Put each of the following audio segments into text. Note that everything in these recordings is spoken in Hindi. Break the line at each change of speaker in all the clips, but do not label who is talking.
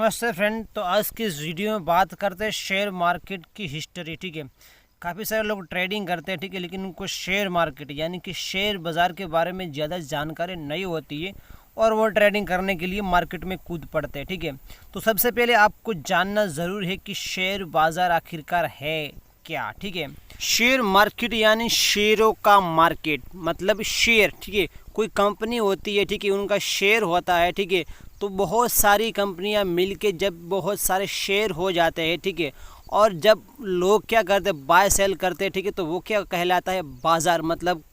नमस्ते फ्रेंड। तो आज की इस वीडियो में बात करते हैं शेयर मार्केट की हिस्ट्री। ठीक है, काफ़ी सारे लोग ट्रेडिंग करते हैं, ठीक है, लेकिन उनको शेयर मार्केट यानी कि शेयर बाज़ार के बारे में ज़्यादा जानकारी नहीं होती है और वो ट्रेडिंग करने के लिए मार्केट में कूद पड़ते हैं। ठीक है, तो सबसे पहले आपको जानना ज़रूर है कि शेयर बाज़ार आखिरकार है क्या। ठीक है, शेयर मार्केट यानी शेयरों का मार्केट, मतलब शेयर। ठीक है, कोई कंपनी होती है, ठीक है, उनका शेयर होता है। ठीक है, तो बहुत सारी कंपनियां मिलके जब बहुत सारे शेयर हो जाते हैं, ठीक है, और जब लोग क्या करते हैं, बाय सेल करते हैं, ठीक है, तो वो क्या कहलाता है, बाज़ार। मतलब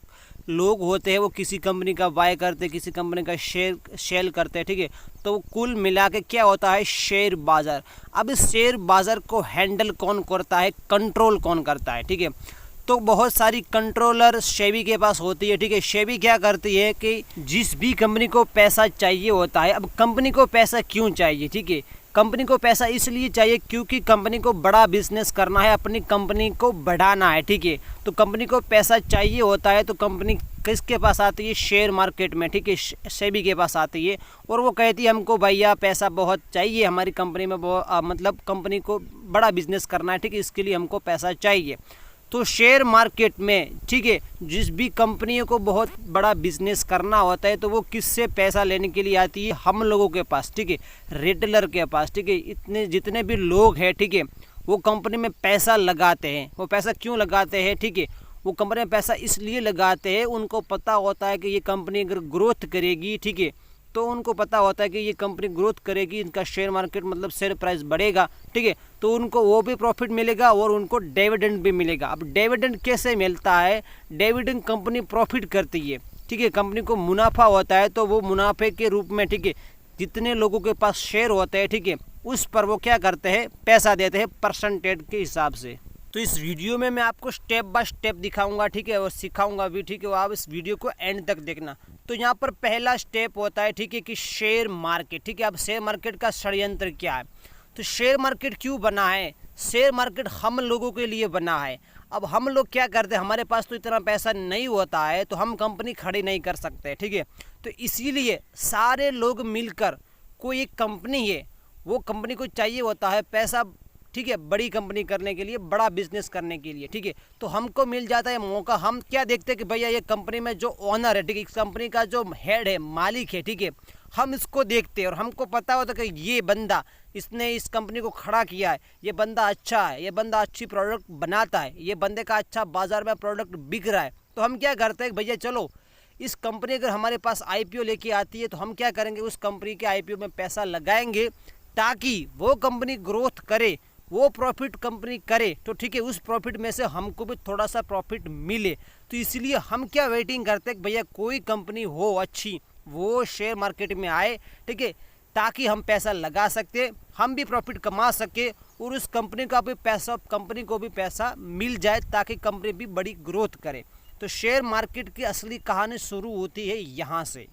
लोग होते हैं वो किसी कंपनी का बाय करते हैं, किसी कंपनी का शेयर सेल करते हैं। ठीक है, तो कुल मिला के क्या होता है, शेयर बाज़ार। अब इस शेयर बाज़ार को हैंडल कौन करता है, कंट्रोल कौन करता है। ठीक है, तो बहुत सारी कंट्रोलर सेबी के पास होती है। ठीक है, सेबी क्या करती है कि जिस भी कंपनी को पैसा चाहिए होता है, अब कंपनी को पैसा क्यों चाहिए, ठीक है, कंपनी को पैसा इसलिए चाहिए क्योंकि कंपनी को बड़ा बिजनेस करना है, अपनी कंपनी को बढ़ाना है। ठीक है, तो कंपनी को पैसा चाहिए होता है, तो कंपनी किसके पास आती है, शेयर मार्केट में। ठीक है, सेबी के पास आती है और वो कहती है हमको भैया पैसा बहुत चाहिए, हमारी कंपनी में मतलब कंपनी को बड़ा बिजनेस करना है, ठीक है, इसके लिए हमको पैसा चाहिए। तो शेयर मार्केट में, ठीक है, जिस भी कंपनियों को बहुत बड़ा बिजनेस करना होता है तो वो किससे पैसा लेने के लिए आती है, हम लोगों के पास। ठीक है, रिटेलर के पास। ठीक है, इतने जितने भी लोग हैं, ठीक है, वो कंपनी में पैसा लगाते हैं। वो पैसा क्यों लगाते हैं, ठीक है, वो कंपनी में पैसा इसलिए लगाते हैं, उनको पता होता है कि ये कंपनी अगर ग्रोथ करेगी, ठीक है, तो उनको पता होता है कि ये कंपनी ग्रोथ करेगी, इनका शेयर मार्केट मतलब शेयर प्राइस बढ़ेगा। ठीक है, तो उनको वो भी प्रॉफिट मिलेगा और उनको डिविडेंड भी मिलेगा। अब डिविडेंड कैसे मिलता है, डिविडेंड कंपनी प्रॉफिट करती है। ठीक है, कंपनी को मुनाफा होता है तो वो मुनाफे के रूप में, ठीक है, जितने लोगों के पास शेयर होते हैं, ठीक है, उस पर वो क्या करते हैं, पैसा देते हैं परसेंटेज के हिसाब से। तो इस वीडियो में मैं आपको स्टेप बाय स्टेप दिखाऊंगा, ठीक है, और सिखाऊंगा भी। ठीक है, आप इस वीडियो को एंड तक देखना। तो यहाँ पर पहला स्टेप होता है, ठीक है, कि शेयर मार्केट। ठीक है, अब शेयर मार्केट का षड्यंत्र क्या है, तो शेयर मार्केट क्यों बना है, शेयर मार्केट हम लोगों के लिए बना है। अब हम लोग क्या करते हैं, हमारे पास तो इतना पैसा नहीं होता है तो हम कंपनी खड़ी नहीं कर सकते। ठीक है, तो इसीलिए सारे लोग मिलकर, कोई एक कंपनी है, वो कंपनी को चाहिए होता है पैसा, ठीक है, बड़ी कंपनी करने के लिए, बड़ा बिजनेस करने के लिए। ठीक है, तो हमको मिल जाता है मौका। हम क्या देखते हैं कि भैया ये कंपनी में जो ओनर है, ठीक है, इस कंपनी का जो हेड है, मालिक है, ठीक है, हम इसको देखते हैं और हमको पता होता है कि ये बंदा, इसने इस कंपनी को खड़ा किया है, ये बंदा अच्छा है, ये बंदा अच्छी प्रोडक्ट बनाता है, ये बंदे का अच्छा बाजार में प्रोडक्ट बिक रहा है। तो हम क्या करते हैं, भैया चलो इस कंपनी अगर हमारे पास आईपीओ लेके आती है तो हम क्या करेंगे, उस कंपनी के आईपीओ में पैसा लगाएंगे ताकि वो कंपनी ग्रोथ करे, वो प्रॉफिट कंपनी करे, तो ठीक है, उस प्रॉफिट में से हमको भी थोड़ा सा प्रॉफिट मिले। तो इसलिए हम क्या वेटिंग करते हैं, भैया कोई कंपनी हो अच्छी, वो शेयर मार्केट में आए, ठीक है, ताकि हम पैसा लगा सकते, हम भी प्रॉफिट कमा सके और उस कंपनी का भी पैसा, कंपनी को भी पैसा मिल जाए ताकि कंपनी भी बड़ी ग्रोथ करे। तो शेयर मार्केट की असली कहानी शुरू होती है यहाँ से।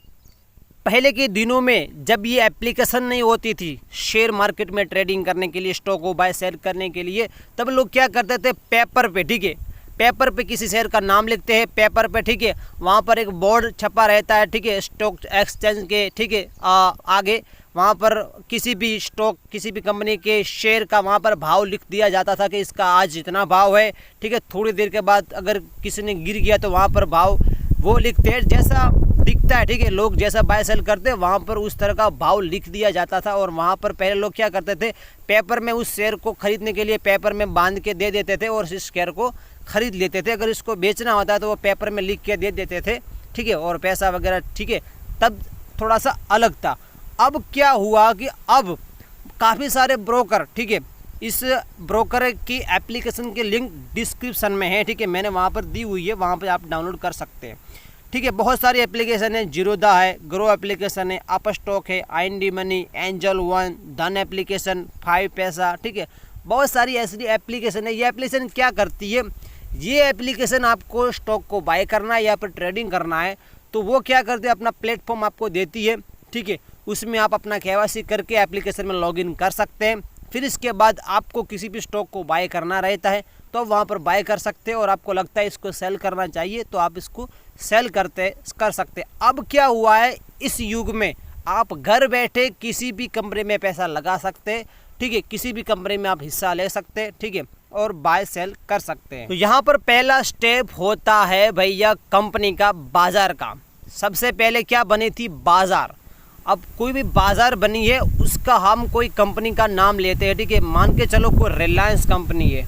पहले के दिनों में जब ये एप्लीकेशन नहीं होती थी शेयर मार्केट में ट्रेडिंग करने के लिए, स्टॉक को बाय सेल करने के लिए, तब लोग क्या करते थे, पेपर पे, ठीक है, पेपर पे किसी शेयर का नाम लिखते हैं पेपर पे, ठीक है, वहाँ पर एक बोर्ड छपा रहता है, ठीक है, स्टॉक एक्सचेंज के, ठीक है, आगे वहाँ पर किसी भी स्टॉक, किसी भी कंपनी के शेयर का वहाँ पर भाव लिख दिया जाता था कि इसका आज इतना भाव है। ठीक है, थोड़ी देर के बाद अगर किसी ने गिर गया तो वहाँ पर भाव वो लिखते हैं, जैसा दिखता है, ठीक है, लोग जैसा बाय सेल करते हैं वहाँ पर उस तरह का भाव लिख दिया जाता था। और वहाँ पर पहले लोग क्या करते थे, पेपर में उस शेयर को खरीदने के लिए पेपर में बांध के दे देते थे और इस शेयर को खरीद लेते थे। अगर इसको बेचना होता है तो वो पेपर में लिख के दे देते थे, ठीक है, और पैसा वगैरह, ठीक है, तब थोड़ा सा अलग था। अब क्या हुआ कि अब काफ़ी सारे ब्रोकर, ठीक है, इस ब्रोकर की एप्लीकेशन के लिंक डिस्क्रिप्शन में है, ठीक है, मैंने वहाँ पर दी हुई है, वहाँ पर आप डाउनलोड कर सकते हैं। ठीक है, बहुत सारी एप्लीकेशन है, जीरोधा है, ग्रो एप्लीकेशन है, अप स्टॉक है, IND मनी, एंजल वन, धन एप्लीकेशन, 5 पैसा, ठीक है, बहुत सारी ऐसी एप्लीकेशन है। ये एप्लीकेशन क्या करती है, ये एप्लीकेशन आपको स्टॉक को बाय करना है या फिर ट्रेडिंग करना है तो वो क्या करते हैं, अपना प्लेटफॉर्म आपको देती है। ठीक है, उसमें आप अपना KYC करके एप्लीकेशन में लॉगिन कर सकते हैं। फिर इसके बाद आपको किसी भी स्टॉक को बाय करना रहता है तो आप वहाँ पर बाय कर सकते हैं और आपको लगता है इसको सेल करना चाहिए तो आप इसको सेल कर सकते हैं। अब क्या हुआ है, इस युग में आप घर बैठे किसी भी कंपनी में पैसा लगा सकते हैं, ठीक है, किसी भी कंपनी में आप हिस्सा ले सकते हैं, ठीक है, और बाय सेल कर सकते हैं। तो यहाँ पर पहला स्टेप होता है भैया कंपनी का बाजार का। सबसे पहले क्या बनी थी? बाजार। अब कोई भी बाजार बनी है उसका हम कोई कंपनी का नाम लेते हैं, ठीक है। मान के चलो कोई रिलायंस कंपनी है।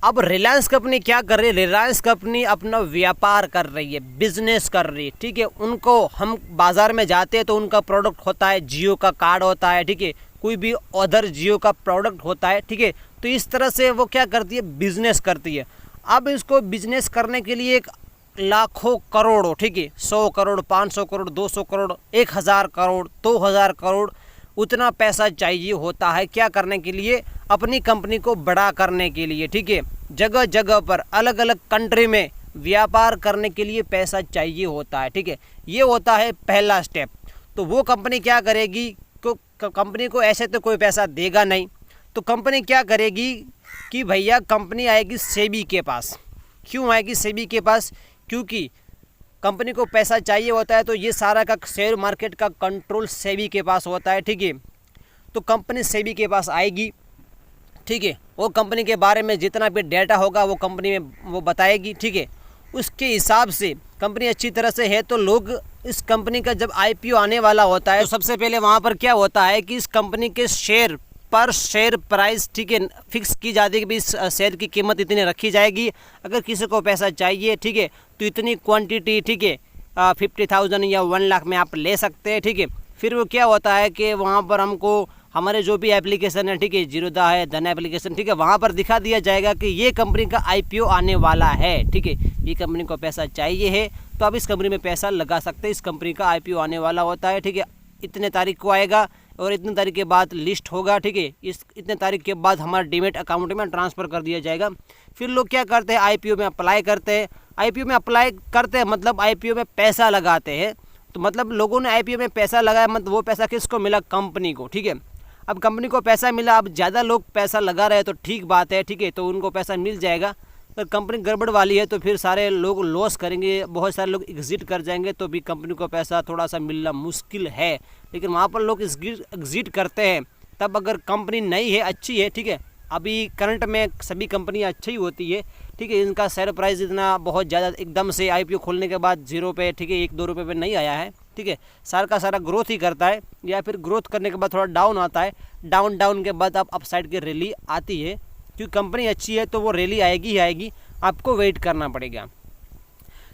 अब रिलायंस कंपनी क्या कर रही है? रिलायंस कंपनी अपना व्यापार कर रही है, बिजनेस कर रही है, ठीक है। उनको हम बाजार में जाते हैं तो उनका प्रोडक्ट होता है, जियो का कार्ड होता है, ठीक है, कोई भी अदर जियो का प्रोडक्ट होता है, ठीक है। तो इस तरह से वो क्या करती है? बिजनेस करती है। अब इसको बिजनेस करने के लिए एक लाखों करोड़ों, ठीक है, 100 करोड़, 500 करोड़, 200 करोड़, 1000 करोड़, 2000 करोड़, उतना पैसा चाहिए होता है। क्या करने के लिए? अपनी कंपनी को बड़ा करने के लिए, ठीक है। जगह जगह पर अलग अलग कंट्री में व्यापार करने के लिए पैसा चाहिए होता है, ठीक है। ये होता है पहला स्टेप। तो वो कंपनी क्या करेगी? कंपनी को ऐसे तो कोई पैसा देगा नहीं, तो कंपनी क्या करेगी कि भैया कंपनी आएगी सेबी के पास। क्यों आएगी सेबी के पास? क्योंकि कंपनी को पैसा चाहिए होता है, तो ये सारा का शेयर मार्केट का कंट्रोल सेबी के पास होता है, ठीक है। तो कंपनी सेबी के पास आएगी, ठीक है। वो कंपनी के बारे में जितना भी डेटा होगा वो कंपनी में वो बताएगी, ठीक है। उसके हिसाब से कंपनी अच्छी तरह से है तो लोग इस कंपनी का जब आईपीओ आने वाला होता है तो सबसे पहले वहाँ पर क्या होता है कि इस कंपनी के शेयर पर शेयर प्राइस, ठीक है, फिक्स की जाती है कि इस शेयर की कीमत इतनी रखी जाएगी। अगर किसी को पैसा चाहिए, ठीक है, तो इतनी क्वांटिटी, ठीक है, 50,000 या 1 लाख में आप ले सकते हैं, ठीक है। फिर वो क्या होता है कि वहाँ पर हमको हमारे जो भी एप्लीकेशन है, ठीक है, जीरोधा है, धन एप्लीकेशन, ठीक है, वहाँ पर दिखा दिया जाएगा कि ये कंपनी का आईपीओ आने वाला है, ठीक है। ये कंपनी को पैसा चाहिए है तो आप इस कंपनी में पैसा लगा सकते हैं। इस कंपनी का आईपीओ आने वाला होता है, ठीक है, इतने तारीख को आएगा और इतने तारीख के बाद लिस्ट होगा, ठीक है। इतने तारीख के बाद हमारा डीमेट अकाउंट में ट्रांसफ़र कर दिया जाएगा। फिर लोग क्या करते हैं? आईपीओ में अप्लाई करते हैं। आईपीओ में अप्लाई करते हैं मतलब आईपीओ में पैसा लगाते हैं। तो मतलब लोगों ने आईपीओ में पैसा लगाया, मतलब वो पैसा किसको मिला? कंपनी को, ठीक है। अब कंपनी को पैसा मिला, अब ज़्यादा लोग पैसा लगा रहे हैं तो ठीक बात है, ठीक है, तो उनको पैसा मिल जाएगा। अगर कंपनी गड़बड़ वाली है तो फिर सारे लोग लॉस करेंगे, बहुत सारे लोग एग्जिट कर जाएंगे, तो भी कंपनी को पैसा थोड़ा सा मिलना मुश्किल है। लेकिन वहाँ पर लोग एग्जिट करते हैं तब अगर कंपनी नई है, अच्छी है, ठीक है। अभी करंट में सभी कंपनियाँ अच्छी ही होती है, ठीक है। इनका शेयर प्राइस इतना बहुत ज़्यादा एकदम से आईपीओ खोलने के बाद 0 पे, ठीक है, 1-2 रुपये पे नहीं आया है, ठीक है। सारा का सारा ग्रोथ ही करता है, या फिर ग्रोथ करने के बाद थोड़ा डाउन आता है, डाउन के बाद आप अपसाइड की रैली आती है। क्योंकि कंपनी अच्छी है तो वो रैली आएगी ही आएगी, आपको वेट करना पड़ेगा,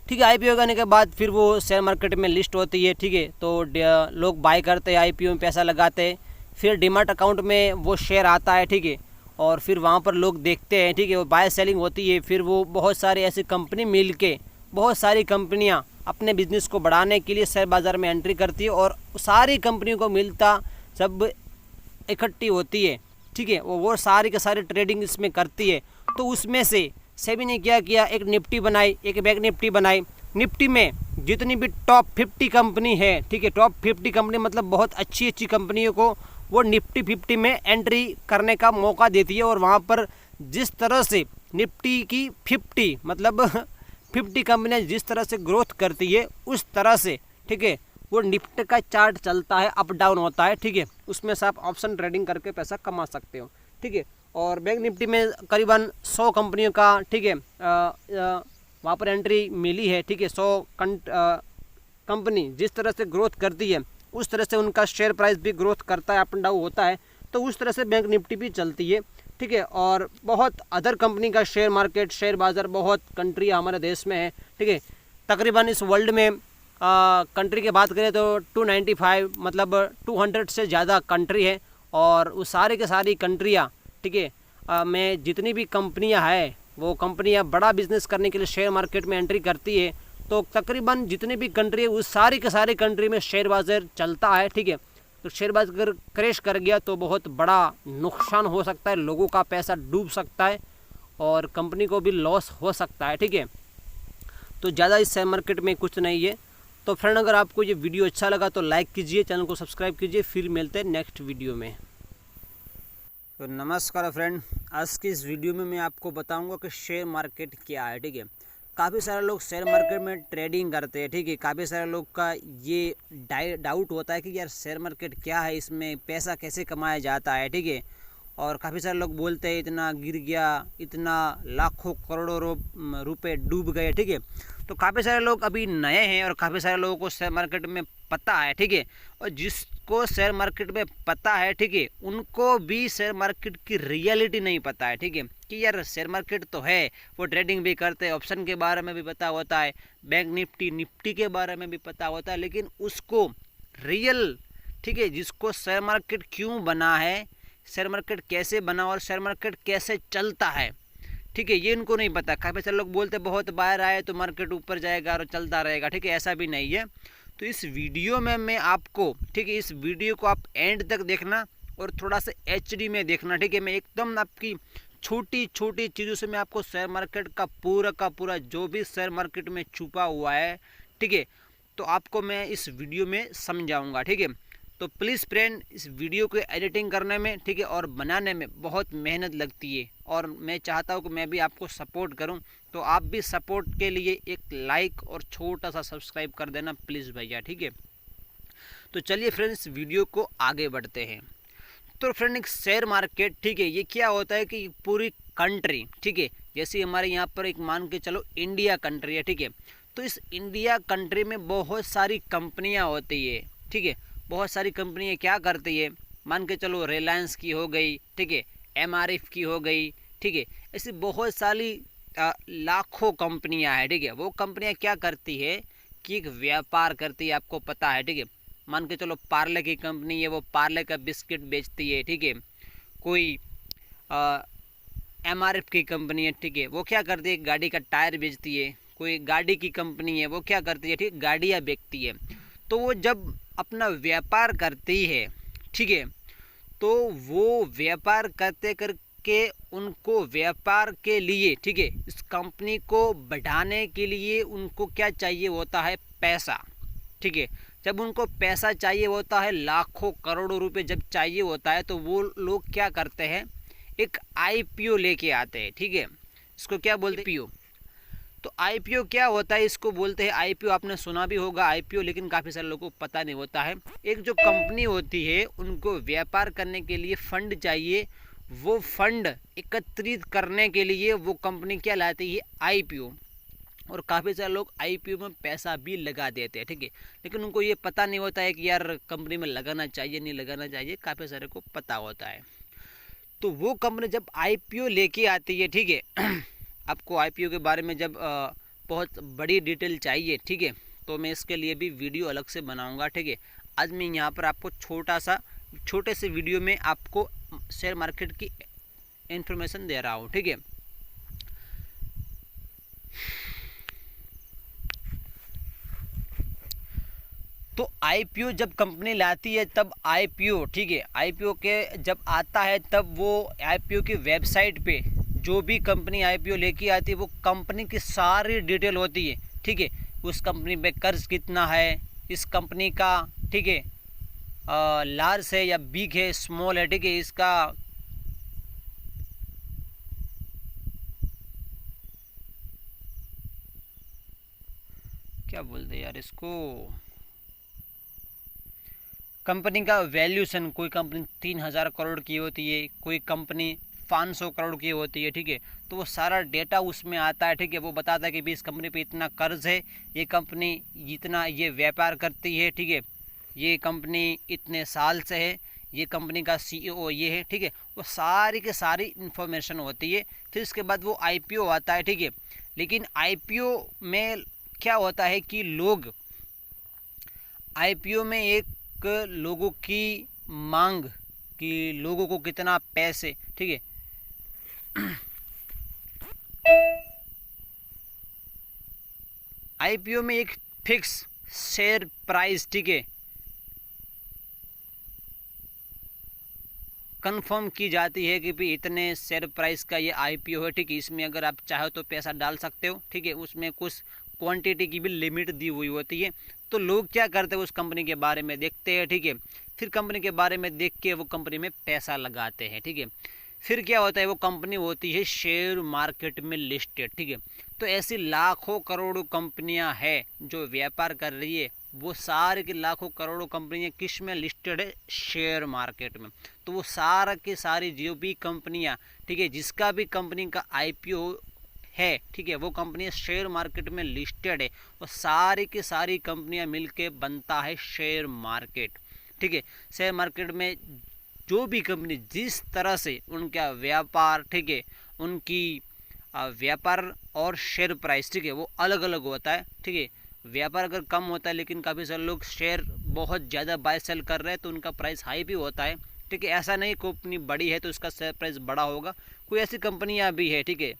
ठीक है। आईपीओ करने के बाद फिर वो शेयर मार्केट में लिस्ट होती है, ठीक है। तो लोग बाय करते हैं, आईपीओ में पैसा लगाते हैं, फिर डीमैट अकाउंट में वो शेयर आता है, ठीक है। और फिर वहाँ पर लोग देखते हैं, ठीक है, वो बाय सेलिंग होती है। फिर वो बहुत सारी ऐसी कंपनी मिल के, बहुत सारी कंपनियाँ अपने बिजनेस को बढ़ाने के लिए शेयर बाज़ार में एंट्री करती है और सारी कंपनियों को मिलता जब इकट्ठी होती है, ठीक है, वो सारी के सारी ट्रेडिंग इसमें करती है। तो उसमें से सेबी ने क्या किया? एक निफ्टी बनाई, एक बैंक निफ्टी बनाई। निफ्टी में जितनी भी टॉप 50 कंपनी है, ठीक है, टॉप 50 कंपनी मतलब बहुत अच्छी कंपनियों को वो निफ्टी 50 में एंट्री करने का मौका देती है। और वहाँ पर जिस तरह से निफ्टी की 50 मतलब 50 कंपनियाँ जिस तरह से ग्रोथ करती है उस तरह से, ठीक है, वो निफ्टी का चार्ट चलता है, अप डाउन होता है, ठीक है। उसमें से आप ऑप्शन ट्रेडिंग करके पैसा कमा सकते हो, ठीक है। और बैंक निफ्टी में करीबन 100 कंपनियों का, ठीक है, वहाँ पर एंट्री मिली है, ठीक है। 100 कंपनी जिस तरह से ग्रोथ करती है उस तरह से उनका शेयर प्राइस भी ग्रोथ करता है, अप एंड डाउन होता है। तो उस तरह से बैंक निफ्टी भी चलती है, ठीक है। और बहुत अदर कंपनी का शेयर मार्केट, शेयर बाज़ार बहुत कंट्री हमारे देश में है, ठीक है। तकरीबन इस वर्ल्ड में कंट्री की बात करें तो 295 मतलब 200 से ज़्यादा कंट्री है। और उस सारे के सारी कंट्रियाँ, ठीक है, में जितनी भी कंपनियां हैं वो कंपनियां बड़ा बिजनेस करने के लिए शेयर मार्केट में एंट्री करती है। तो तकरीबन जितनी भी कंट्री है उस सारी के सारी कंट्री में शेयर बाजार चलता है, ठीक है। तो शेयर बाजार अगर क्रैश कर गया तो बहुत बड़ा नुकसान हो सकता है, लोगों का पैसा डूब सकता है और कंपनी को भी लॉस हो सकता है, ठीक है। तो ज़्यादा इस शेयर मार्केट में कुछ नहीं है। तो फ्रेंड, अगर आपको ये वीडियो अच्छा लगा तो लाइक कीजिए, चैनल को सब्सक्राइब कीजिए। फिर मिलते हैं नेक्स्ट वीडियो में। तो नमस्कार फ्रेंड, आज की इस वीडियो में मैं आपको बताऊंगा कि शेयर मार्केट क्या है, ठीक है। काफ़ी सारे लोग शेयर मार्केट में ट्रेडिंग करते हैं, ठीक है। काफ़ी सारे लोग का ये डाउट होता है कि यार शेयर मार्केट क्या है, इसमें पैसा कैसे कमाया जाता है, ठीक है। और काफ़ी सारे लोग बोलते हैं इतना गिर गया, इतना लाखों करोड़ों रुपए डूब गए, ठीक है। तो काफ़ी सारे लोग अभी नए हैं और काफ़ी सारे लोगों को शेयर मार्केट में पता है, ठीक है। और जिसको शेयर मार्केट में पता है, ठीक है, उनको भी शेयर मार्केट की रियलिटी नहीं पता है, ठीक है, कि यार शेयर मार्केट तो है, वो ट्रेडिंग भी करते हैं, ऑप्शन के बारे में भी पता होता है, बैंक निफ्टी के बारे में भी पता होता है, लेकिन उसको रियल, ठीक है, जिसको शेयर मार्केट क्यों बना है, शेयर मार्केट कैसे बना और शेयर मार्केट कैसे चलता है, ठीक है, ये इनको नहीं पता। काफ़ी सारे लोग बोलते बहुत बाहर आए तो मार्केट ऊपर जाएगा और चलता रहेगा, ठीक है, ऐसा भी नहीं है। तो इस वीडियो में मैं आपको, ठीक है, इस वीडियो को आप एंड तक देखना और थोड़ा सा HD में देखना, ठीक है। मैं एकदम आपकी छोटी छोटी चीज़ों से मैं आपको शेयर मार्केट का पूरा जो भी शेयर मार्केट में छुपा हुआ है, ठीक है, तो आपको मैं इस वीडियो में समझाऊंगा, ठीक है। तो प्लीज़ फ्रेंड, इस वीडियो को एडिटिंग करने में, ठीक है, और बनाने में बहुत मेहनत लगती है और मैं चाहता हूँ कि मैं भी आपको सपोर्ट करूँ, तो आप भी सपोर्ट के लिए एक लाइक और छोटा सा सब्सक्राइब कर देना प्लीज़ भैया, ठीक है। तो चलिए फ्रेंड्स, वीडियो को आगे बढ़ते हैं। तो फ्रेंड, एक शेयर मार्केट, ठीक है, ये क्या होता है कि पूरी कंट्री, ठीक है, जैसे हमारे यहाँ पर एक मान के चलो इंडिया कंट्री है, ठीक है, तो इस इंडिया कंट्री में बहुत सारी कंपनियाँ होती है, ठीक है। बहुत सारी कंपनियाँ क्या करती है, मान के चलो रिलायंस की हो गई, ठीक है, MRF की हो गई, ठीक है, ऐसी बहुत सारी लाखों कंपनियाँ हैं, ठीक है। वो कंपनियाँ क्या करती है कि एक व्यापार करती है, आपको पता है, ठीक है। मान के चलो पार्ले की कंपनी है, वो पार्ले का बिस्किट बेचती है, ठीक है। कोई MRF की कंपनी है, ठीक है, वो क्या करती है, गाड़ी का टायर बेचती है। कोई गाड़ी की कंपनी है, वो क्या करती है, ठीक, गाड़ियाँ बेचती है। तो वो जब अपना व्यापार करती है, ठीक है, तो वो व्यापार करते करके उनको व्यापार के लिए, ठीक है, इस कंपनी को बढ़ाने के लिए उनको क्या चाहिए होता है, पैसा, ठीक है। जब उनको पैसा चाहिए होता है, लाखों करोड़ों रुपए जब चाहिए होता है, तो वो लोग क्या करते हैं, एक IPO लेके आते हैं, ठीक है। इसको क्या बोलते हैं, IPO। तो IPO क्या होता है, इसको बोलते हैं IPO। आपने सुना भी होगा IPO, लेकिन काफ़ी सारे लोगों को पता नहीं होता है। एक जो कंपनी होती है, उनको व्यापार करने के लिए फंड चाहिए, वो फंड एकत्रित करने के लिए वो कंपनी क्या लाती है, IPO। और काफ़ी सारे लोग IPO में पैसा भी लगा देते हैं, ठीक है, लेकिन उनको ये पता नहीं होता है कि यार कंपनी में लगाना चाहिए नहीं लगाना चाहिए, काफ़ी सारे को पता होता है। तो वो कंपनी जब IPO लेके आती है, ठीक है, आपको IPO के बारे में जब बहुत बड़ी डिटेल चाहिए, ठीक है, तो मैं इसके लिए भी वीडियो अलग से बनाऊंगा, ठीक है। आज मैं यहाँ पर आपको छोटे से वीडियो में आपको शेयर मार्केट की इंफॉर्मेशन दे रहा हूँ, ठीक है। तो IPO जब कंपनी लाती है तब IPO, ठीक है, IPO के जब आता है तब वो IPO की वेबसाइट पे जो भी कंपनी IPO लेके आती है, वो कंपनी की सारी डिटेल होती है, ठीक है। उस कंपनी पे कर्ज कितना है, इस कंपनी का, ठीक है, लार्ज है या बिग है, स्मॉल है, ठीक है, इसका क्या बोलते हैं यार, इसको कंपनी का वैल्यूशन, कोई कंपनी 3000 करोड़ की होती है, कोई कंपनी 500 करोड़ की होती है, ठीक है। तो वो सारा डेटा उसमें आता है, ठीक है। वो बताता है कि भाई इस कंपनी पे इतना कर्ज है, ये कंपनी इतना ये व्यापार करती है, ठीक है, ये कंपनी इतने साल से है, ये कंपनी का CEO ये है, ठीक है। वो सारी की सारी इन्फॉर्मेशन होती है। फिर उसके बाद वो IPO आता है, ठीक है। लेकिन IPO में क्या होता है कि लोग IPO में एक लोगों की मांग कि लोगों को कितना पैसे, ठीक है, IPO में एक फिक्स शेयर प्राइस, ठीक है, कंफर्म की जाती है कि भाई इतने शेयर प्राइस का ये IPO है, ठीक है। इसमें अगर आप चाहो तो पैसा डाल सकते हो, ठीक है। उसमें कुछ क्वांटिटी की भी लिमिट दी हुई होती है। तो लोग क्या करते हैं, उस कंपनी के बारे में देखते हैं, ठीक है। फिर कंपनी के बारे में देख के वो कंपनी में पैसा लगाते हैं, ठीक है। फिर क्या होता है, वो कंपनी होती है शेयर मार्केट में लिस्टेड, ठीक है। तो ऐसी लाखों करोड़ों कंपनियां हैं जो व्यापार कर रही है, वो सारे की लाखों करोड़ों कंपनियां किस में लिस्टेड है, शेयर मार्केट में। तो वो सारा की सारी जो भी कंपनियां, ठीक है, जिसका भी कंपनी का आईपीओ है, ठीक है, वो कंपनी शेयर मार्केट में लिस्टेड है, और सारी की सारी कंपनियां मिलके बनता है शेयर मार्केट, ठीक है। शेयर मार्केट में जो भी कंपनी जिस तरह से उनका व्यापार, ठीक है, उनकी व्यापार और शेयर प्राइस, ठीक है, वो अलग अलग होता है, ठीक है। व्यापार अगर कम होता है लेकिन काफ़ी सारे लोग शेयर बहुत ज़्यादा बाय सेल कर रहे हैं तो उनका प्राइस हाई भी होता है, ठीक है। ऐसा नहीं कंपनी बड़ी है तो उसका शेयर प्राइस बड़ा होगा, कोई ऐसी कंपनियां भी है, ठीक है,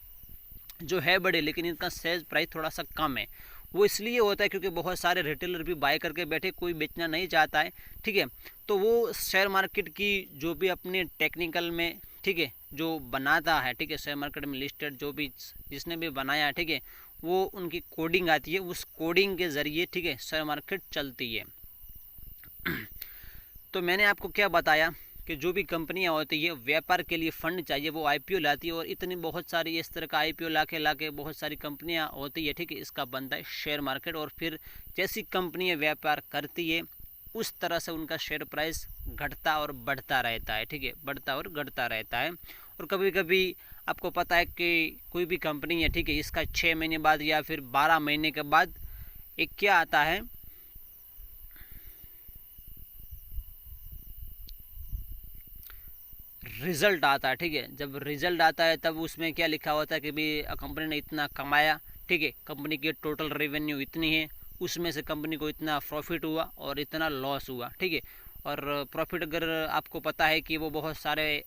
जो है बड़े लेकिन इनका शेयर प्राइस थोड़ा सा कम है। वो इसलिए होता है क्योंकि बहुत सारे रिटेलर भी बाय करके बैठे, कोई बेचना नहीं चाहता है, ठीक है। तो वो शेयर मार्केट की जो भी अपने टेक्निकल में, ठीक है, जो बनाता है, ठीक है, शेयर मार्केट में लिस्टेड जो भी जिसने भी बनाया है, ठीक है, वो उनकी कोडिंग आती है, उस कोडिंग के ज़रिए, ठीक है, शेयर मार्केट चलती है। तो मैंने आपको क्या बताया कि जो भी कंपनियां होती है व्यापार के लिए फंड चाहिए, वो आईपीओ लाती है, और इतनी बहुत सारी इस तरह का आईपीओ लाके बहुत सारी कंपनियां होती है, ठीक है, इसका बनता है शेयर मार्केट। और फिर जैसी कंपनियां व्यापार करती है उस तरह से उनका शेयर प्राइस घटता और बढ़ता रहता है, ठीक है, बढ़ता और घटता रहता है। और कभी कभी आपको पता है कि कोई भी कंपनी है, ठीक है, इसका 6 महीने बाद या फिर 12 महीने के बाद एक क्या आता है, रिजल्ट आता है, ठीक है। जब रिजल्ट आता है तब उसमें क्या लिखा होता है कि भाई कंपनी ने इतना कमाया, ठीक है, कंपनी की टोटल रेवेन्यू इतनी है, उसमें से कंपनी को इतना प्रॉफिट हुआ और इतना लॉस हुआ, ठीक है। और प्रॉफिट अगर आपको पता है कि वो बहुत सारे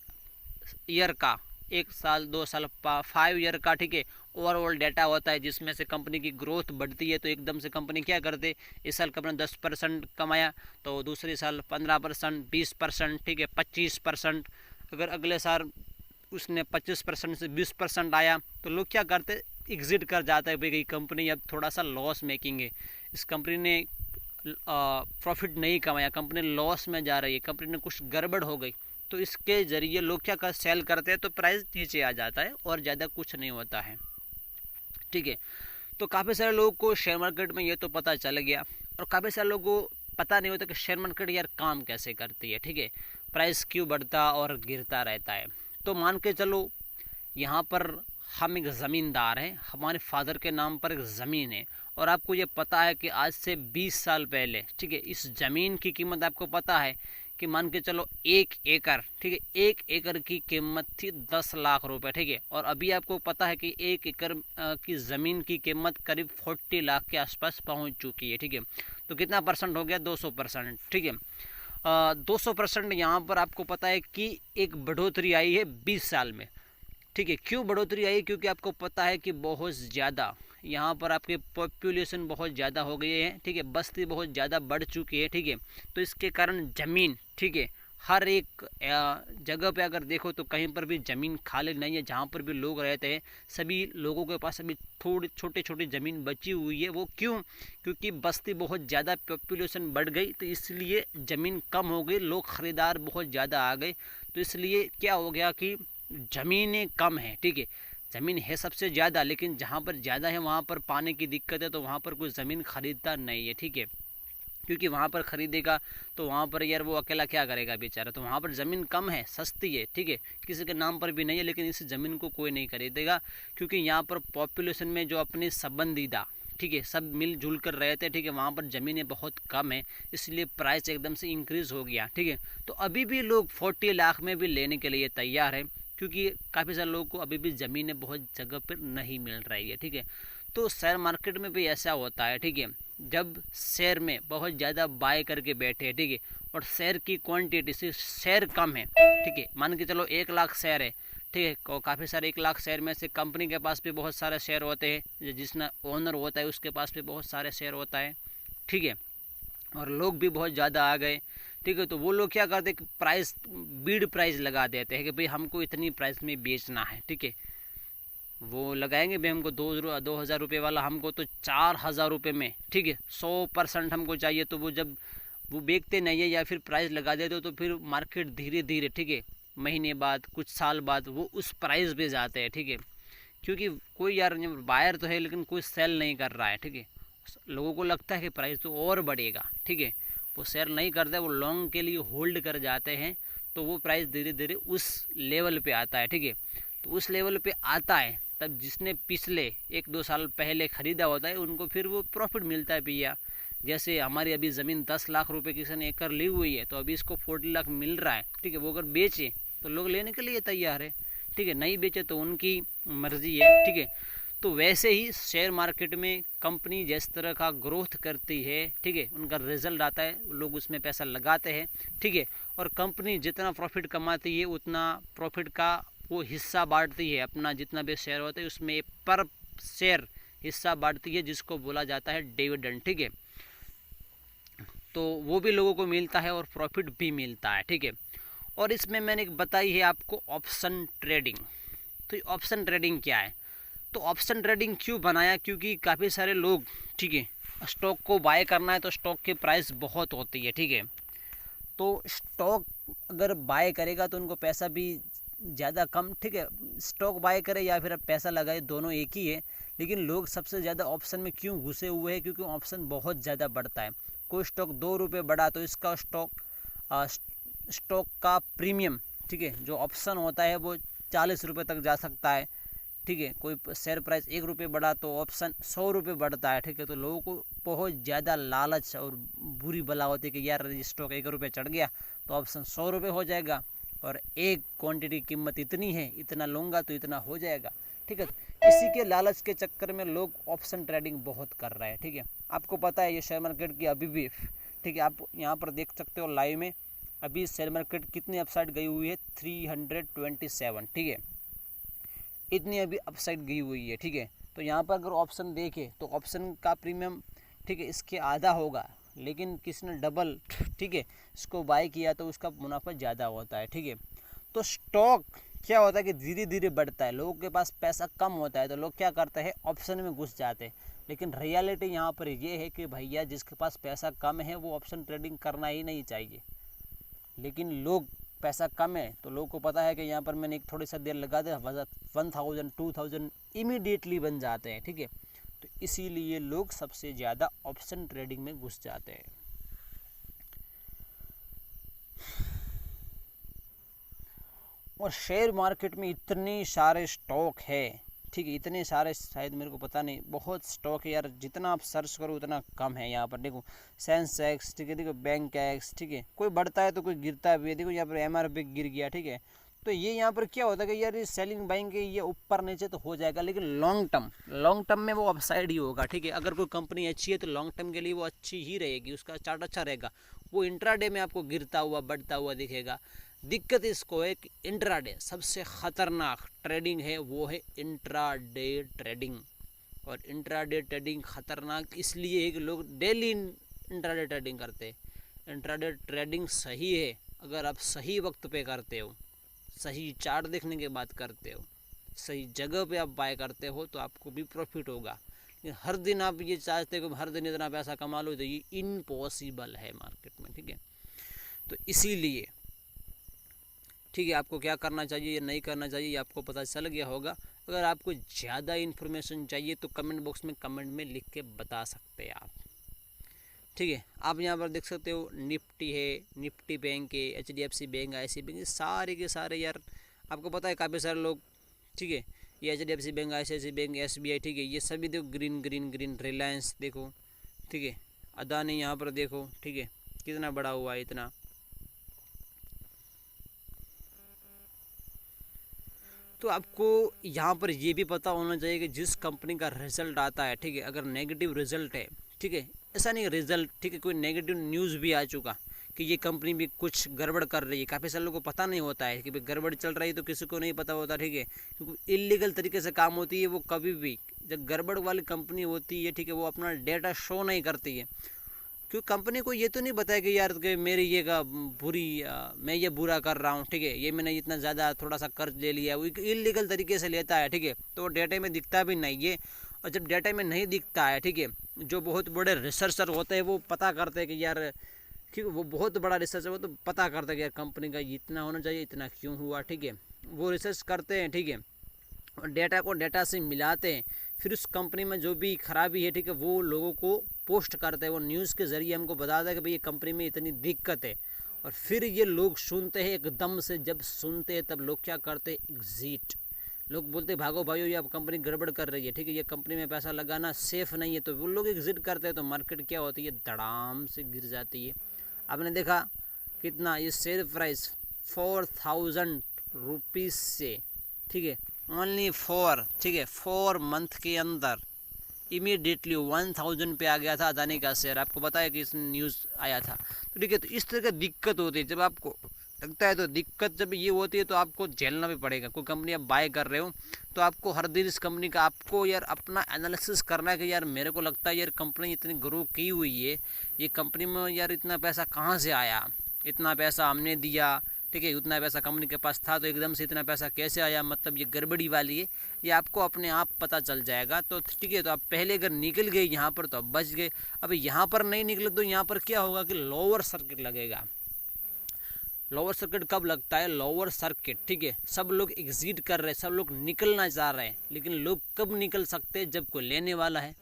ईयर का, 1 साल 2 साल 5 ईयर का, ठीक है, ओवरऑल डाटा होता है जिसमें से कंपनी की ग्रोथ बढ़ती है। तो एकदम से कंपनी क्या करते, इस साल कंपनी 10% कमाया तो दूसरे साल 15%, 20%, ठीक है, 25%। अगर अगले साल उसने 25% से 20% आया तो लोग क्या करते, एग्जिट कर जाता है, भाई कंपनी अब थोड़ा सा लॉस मेकिंग है, इस कंपनी ने प्रॉफिट नहीं कमाया, कंपनी लॉस में जा रही है, कंपनी ने कुछ गड़बड़ हो गई, तो इसके ज़रिए लोग क्या कर, सेल करते हैं तो प्राइस नीचे आ जाता है और ज़्यादा कुछ नहीं होता है, ठीक है। तो काफ़ी सारे लोगों को शेयर मार्केट में ये तो पता चल गया, और काफ़ी सारे लोगों को पता नहीं होता कि शेयर मार्केट यार काम कैसे करती है, ठीक है, प्राइस क्यों बढ़ता और गिरता रहता है। तो मान के चलो यहाँ पर हम एक ज़मींदार हैं, हमारे फादर के नाम पर एक ज़मीन है, और आपको ये पता है कि आज से 20 साल पहले, ठीक है, इस ज़मीन की कीमत आपको पता है कि मान के चलो 1 एकड़, ठीक है, 1 एकड़ की कीमत थी 10 लाख रुपए, ठीक है। और अभी आपको पता है कि 1 एकड़ की ज़मीन की कीमत करीब 40 लाख के आसपास पहुंच चुकी है, ठीक है। तो कितना परसेंट हो गया, 200%, ठीक है। 200% यहाँ पर आपको पता है कि एक बढ़ोतरी आई है 20 साल में, ठीक है। क्यों बढ़ोतरी आई, क्योंकि आपको पता है कि बहुत ज़्यादा यहाँ पर आपके पॉपुलेशन बहुत ज़्यादा हो गई है, ठीक है, बस्ती बहुत ज़्यादा बढ़ चुकी है, ठीक है। तो इसके कारण ज़मीन, ठीक है, हर एक जगह पे अगर देखो तो कहीं पर भी ज़मीन खाली नहीं है, जहाँ पर भी लोग रहते हैं सभी लोगों के पास अभी थोड़ी छोटी छोटी ज़मीन बची हुई है। वो क्यों, क्योंकि बस्ती बहुत ज़्यादा, पॉपुलेशन बढ़ गई, तो इसलिए ज़मीन कम हो गई, लोग ख़रीदार बहुत ज़्यादा आ गए, तो इसलिए क्या हो गया कि ज़मीनें कम हैं, ठीक है। ज़मीन है सबसे ज़्यादा, लेकिन जहाँ पर ज़्यादा है वहाँ पर पाने की दिक्कत है, तो वहाँ पर कोई ज़मीन खरीदता नहीं है, ठीक है, क्योंकि वहाँ पर ख़रीदेगा तो वहाँ पर यार वो अकेला क्या करेगा बेचारा। तो वहाँ पर ज़मीन कम है, सस्ती है, ठीक है, किसी के नाम पर भी नहीं है, लेकिन इस ज़मीन को कोई नहीं खरीदेगा, क्योंकि यहाँ पर पॉपुलेशन में जो अपने संबंधीदा, ठीक है, सब मिलजुल कर रहते हैं, ठीक है, वहाँ पर ज़मीनें बहुत कम है, इसलिए प्राइस एकदम से इंक्रीज़ हो गया, ठीक है। तो अभी भी लोग 40 लाख में भी लेने के लिए तैयार है, क्योंकि काफ़ी सारे लोगों को अभी भी ज़मीनें बहुत जगह पर नहीं मिल रही है, ठीक है। तो शेयर मार्केट में भी ऐसा होता है, ठीक है, जब शेयर में बहुत ज़्यादा बाय करके बैठे हैं, ठीक है, और शेयर की क्वांटिटी से शेयर कम है, ठीक है, मान के चलो 1 लाख शेयर है, ठीक है, काफ़ी सारे 1 लाख शेयर में से कंपनी के पास भी बहुत सारे शेयर होते हैं, जिसने ओनर होता है उसके पास भी बहुत सारे शेयर होता है, ठीक है, और लोग भी बहुत ज़्यादा आ गए, ठीक है। तो वो लोग क्या करते हैं, प्राइस बीड प्राइस लगा देते हैं कि भाई हमको इतनी प्राइस में बेचना है, ठीक है, वो लगाएंगे भाई हमको 2,000 रुपये वाला हमको तो 4,000 रुपये में, ठीक है, 100% हमको चाहिए। तो वो जब वो बेचते नहीं है या फिर प्राइस लगा देते हो तो फिर मार्केट धीरे धीरे, ठीक है, महीने बाद, कुछ साल बाद वो उस प्राइस पे जाते हैं, ठीक है। क्योंकि कोई यार बायर तो है लेकिन कोई सेल नहीं कर रहा है, ठीक है। लोगों को लगता है कि प्राइस तो और बढ़ेगा, ठीक है। वो सेल नहीं करते, वो लॉन्ग के लिए होल्ड कर जाते हैं, तो वो प्राइस धीरे धीरे उस लेवल पे आता है, ठीक है। तो उस लेवल पे आता है तब जिसने पिछले 1-2 साल पहले ख़रीदा होता है उनको फिर वो प्रॉफिट मिलता है भैया। जैसे हमारी अभी ज़मीन 10 लाख रुपए किसी ने एकड़ ली हुई है, तो अभी इसको 40 लाख मिल रहा है, ठीक है। वो अगर बेचे तो लोग लेने के लिए तैयार है, ठीक है। नहीं बेचे तो उनकी मर्जी है, ठीक है। तो वैसे ही शेयर मार्केट में कंपनी जिस तरह का ग्रोथ करती है, ठीक है, उनका रिजल्ट आता है, लोग उसमें पैसा लगाते हैं, ठीक है। और कंपनी जितना प्रॉफिट कमाती है उतना प्रॉफिट का वो हिस्सा बांटती है, अपना जितना भी शेयर होता है उसमें पर शेयर हिस्सा बांटती है, जिसको बोला जाता है डिविडेंड, ठीक है। तो वो भी लोगों को मिलता है और प्रॉफिट भी मिलता है, ठीक है। और इसमें मैंने बताई है आपको ऑप्शन ट्रेडिंग। तो ऑप्शन ट्रेडिंग क्या है? तो ऑप्शन ट्रेडिंग क्यों बनाया? क्योंकि काफ़ी सारे लोग, ठीक है, स्टॉक को बाय करना है तो स्टॉक की प्राइस बहुत होती है, ठीक है। तो स्टॉक अगर बाय करेगा तो उनको पैसा भी ज़्यादा कम, ठीक है। स्टॉक बाय करे या फिर पैसा लगाए, दोनों एक ही है। लेकिन लोग सबसे ज़्यादा ऑप्शन में क्यों घुसे हुए हैं? क्योंकि ऑप्शन बहुत ज़्यादा बढ़ता है। कोई स्टॉक 2 रुपये बढ़ा तो इसका स्टॉक का प्रीमियम, ठीक है, जो ऑप्शन होता है वो 40 रुपये तक जा सकता है, ठीक है। कोई शेयर प्राइस 1 रुपये बढ़ा तो ऑप्शन 100 रुपये बढ़ता है, ठीक है। तो लोगों को बहुत ज़्यादा लालच और बुरी बला होती है कि यार स्टॉक 1 रुपये चढ़ गया तो ऑप्शन 100 रुपये हो जाएगा, और एक क्वांटिटी कीमत इतनी है, इतना लूँगा तो इतना हो जाएगा, ठीक है। इसी के लालच के चक्कर में लोग ऑप्शन ट्रेडिंग बहुत कर रहे हैं, ठीक है। आपको पता है ये शेयर मार्केट की अभी भी, ठीक है, आप यहाँ पर देख सकते हो लाइव में अभी शेयर मार्केट कितनी अपसाइड गई हुई है, 327, ठीक है। इतनी अभी अपसाइड गई हुई है, ठीक है। तो यहाँ पर अगर ऑप्शन देखें तो ऑप्शन का प्रीमियम, ठीक है, इसके आधा होगा, लेकिन किसने डबल, ठीक है, इसको बाय किया तो उसका मुनाफा ज़्यादा होता है, ठीक है। तो स्टॉक क्या होता है कि धीरे धीरे बढ़ता है, लोगों के पास पैसा कम होता है तो लोग क्या करते हैं, ऑप्शन में घुस जाते हैं। लेकिन रियलिटी यहाँ पर ये है कि भैया जिसके पास पैसा कम है वो ऑप्शन ट्रेडिंग करना ही नहीं चाहिए। लेकिन लोग पैसा कम है तो लोगों को पता है कि यहाँ पर मैंने एक थोड़ी सा देर लगा दिया, 1000 2000 इमीडिएटली बन जाते हैं, ठीक है। तो इसीलिए लोग सबसे ज़्यादा ऑप्शन ट्रेडिंग में घुस जाते हैं। और शेयर मार्केट में इतने सारे स्टॉक है, ठीक है, इतने सारे, शायद मेरे को पता नहीं, बहुत स्टॉक है यार, जितना आप सर्च करो उतना कम है। यहाँ पर देखो सेंसेक्स, ठीक है, देखो बैंक एक्स, ठीक है, कोई बढ़ता है तो कोई गिरता भी है। देखो यहाँ पर MRP गिर गया, ठीक है। तो ये यहाँ पर क्या होता है कि यार ये सेलिंग बाइंग के ये ऊपर नीचे तो हो जाएगा, लेकिन लॉन्ग टर्म में वो अपसाइड ही होगा, ठीक है। अगर कोई कंपनी अच्छी है तो लॉन्ग टर्म के लिए वो अच्छी ही रहेगी, उसका चार्ट अच्छा रहेगा। वो इंट्राडे में आपको गिरता हुआ बढ़ता हुआ दिखेगा। दिक्कत इसको है कि इंट्राडे सबसे ख़तरनाक ट्रेडिंग है, वो है इंट्राडे ट्रेडिंग। और इंट्राडे ट्रेडिंग ख़तरनाक इसलिए है कि लोग डेली इंट्राडे ट्रेडिंग करते हैं। इंट्राडे ट्रेडिंग सही है अगर आप सही वक्त पे करते हो, सही चार्ट देखने के बाद करते हो, सही जगह पे आप बाय करते हो तो आपको भी प्रॉफिट होगा। हर दिन आप ये चाहते हो कि हर दिन इतना पैसा कमा लो, तो ये इम्पॉसिबल है मार्केट में, ठीक है। तो इसीलिए, ठीक है, आपको क्या करना चाहिए या नहीं करना चाहिए ये आपको पता चल गया होगा। अगर आपको ज़्यादा इन्फॉर्मेशन चाहिए तो कमेंट बॉक्स में कमेंट में लिख के बता सकते हैं आप, ठीक है। आप यहाँ पर देख सकते हो निफ्टी है, निफ्टी बैंक है, HDFC बैंक, ICICI बैंक, सारे के सारे यार आपको पता है काफ़ी सारे लोग, ठीक है, ये HDFC bank, ICICI bank, SBI, ठीक है, ये सभी देखो ग्रीन ग्रीन ग्रीन। रिलायंस देखो, ठीक है, अदानी यहाँ पर देखो, ठीक है, कितना बड़ा हुआ है इतना। तो आपको यहाँ पर ये भी पता होना चाहिए कि जिस कंपनी का रिजल्ट आता है, ठीक है, अगर नेगेटिव रिजल्ट है, ठीक है, ऐसा नहीं रिजल्ट, ठीक है, कोई नेगेटिव न्यूज़ भी आ चुका कि ये कंपनी भी कुछ गड़बड़ कर रही है, काफ़ी सारे लोगों को पता नहीं होता है कि भाई गड़बड़ चल रही है, तो किसी को नहीं पता होता, ठीक है, क्योंकि इलीगल तरीके से काम होती है वो। कभी भी जब गड़बड़ वाली कंपनी होती है, ठीक है, वो अपना डेटा शो नहीं करती है, क्योंकि कंपनी को ये तो नहीं बताया कि यार कि मेरी ये का मैं ये बुरा कर रहा हूँ, ठीक है, ये मैंने इतना ज़्यादा थोड़ा सा कर्ज ले लिया, वो इलीगल तरीके से लेता है, ठीक है। तो डेटा में दिखता भी नहीं है, और जब डेटा में नहीं दिखता है, ठीक है, जो बहुत बड़े रिसर्चर होते हैं वो पता करते हैं कि यार ठीक है। वो बहुत बड़ा रिसर्च है, वो तो पता करता है कि यार कंपनी का इतना होना चाहिए, इतना क्यों हुआ, ठीक है। वो रिसर्च करते हैं, ठीक है, और डेटा को डेटा से मिलाते हैं, फिर उस कंपनी में जो भी खराबी है, ठीक है, वो लोगों को पोस्ट करते हैं, वो न्यूज़ के ज़रिए हमको बताता है कि भाई ये कंपनी में इतनी दिक्कत है। और फिर ये लोग सुनते हैं एकदम से, जब सुनते हैं तब लोग क्या करते हैं, एग्जिट। लोग बोलते हैं भागो भाइयों, ये अब कंपनी गड़बड़ कर रही है, ठीक है, ये कंपनी में पैसा लगाना सेफ़ नहीं है, तो वो लोग एग्जिट करते हैं, तो मार्केट क्या होती है, धड़ाम से गिर जाती है। आपने देखा कितना ये शेयर प्राइस 4000 रुपीज़ से, ठीक है, ओनली 4, ठीक है, 4 मंथ के अंदर इमीडिएटली 1000 पे आ गया था अदानी का शेयर। आपको बताया कि इस न्यूज़ आया था। तो ठीक है, तो इस तरह की दिक्कत होती है, जब आपको लगता है तो दिक्कत जब ये होती है तो आपको झेलना भी पड़ेगा। कोई कंपनी आप बाय कर रहे हो तो आपको हर दिन इस कंपनी का आपको यार अपना एनालिसिस करना है कि यार मेरे को लगता है यार कंपनी इतनी ग्रो की हुई है, ये कंपनी में यार इतना पैसा कहाँ से आया, इतना पैसा हमने दिया, ठीक है, उतना पैसा कंपनी के पास था, तो एकदम से इतना पैसा कैसे आया, मतलब ये गड़बड़ी वाली है, ये आपको अपने आप पता चल जाएगा। तो ठीक है, तो आप पहले अगर निकल गए यहाँ पर तो अब बच गए। अब यहाँ पर नहीं निकले तो यहाँ पर क्या होगा कि लोअर सर्किट लगेगा। लोअर सर्किट कब लगता है, लोअर सर्किट, ठीक है, सब लोग एग्जिट कर रहे हैं, सब लोग निकलना चाह रहे हैं, लेकिन लोग कब निकल सकते हैं, जब कोई लेने वाला है।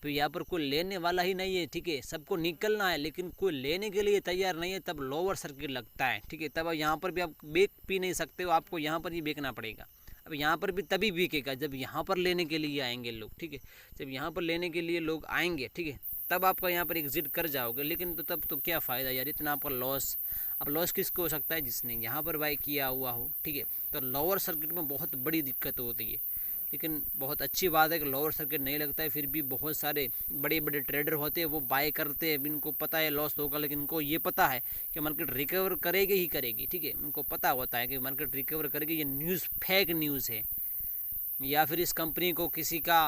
तो यहाँ पर कोई लेने वाला ही नहीं है, ठीक है, सबको निकलना है लेकिन कोई लेने के लिए तैयार नहीं है, तब लोअर सर्किट लगता है, ठीक है। तब यहाँ पर भी आप बेच भी नहीं सकते हो, आपको यहाँ पर ही बेचना पड़ेगा। अब यहाँ पर भी तभी बिकेगा जब यहाँ पर लेने के लिए आएंगे लोग, ठीक है, जब यहाँ पर लेने के लिए लोग आएंगे, ठीक है, तब आपका यहाँ पर एग्जिट कर जाओगे। लेकिन तो तब तो क्या फ़ायदा यार, इतना आपका लॉस। अब लॉस किसको हो सकता है, जिसने यहाँ पर बाय किया हुआ हो, ठीक है। तो लोअर सर्किट में बहुत बड़ी दिक्कत होती है, लेकिन बहुत अच्छी बात है कि लोअर सर्किट नहीं लगता है। फिर भी बहुत सारे बड़े बड़े ट्रेडर होते हैं, वो बाय करते हैं, इनको पता है लॉस होगा, लेकिन इनको ये पता है कि मार्केट रिकवर करेगी ही करेगी, ठीक है, उनको पता होता है कि मार्केट रिकवर करेगी। ये न्यूज़ फेक न्यूज़ है, या फिर इस कंपनी को किसी का,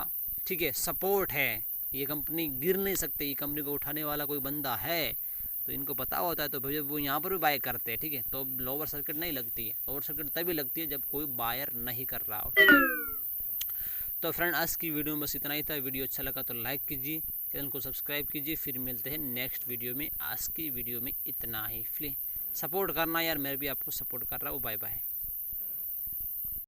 ठीक है, सपोर्ट है, ये कंपनी गिर नहीं सकती, ये कंपनी को उठाने वाला कोई बंदा है, तो इनको पता होता है, तो भैया वो यहाँ पर भी बाय करते हैं, ठीक है। तो लोअर सर्किट नहीं लगती है, लोअर सर्किट तभी लगती है जब कोई बायर नहीं कर रहा हो, ठीक है। तो फ्रेंड आज की वीडियो में बस इतना ही था। वीडियो अच्छा लगा तो लाइक कीजिए, चैनल को सब्सक्राइब कीजिए, फिर मिलते हैं नेक्स्ट वीडियो में। आज की वीडियो में इतना ही, प्लीज सपोर्ट करना यार, मैं भी आपको सपोर्ट कर रहा हूँ। Bye bye.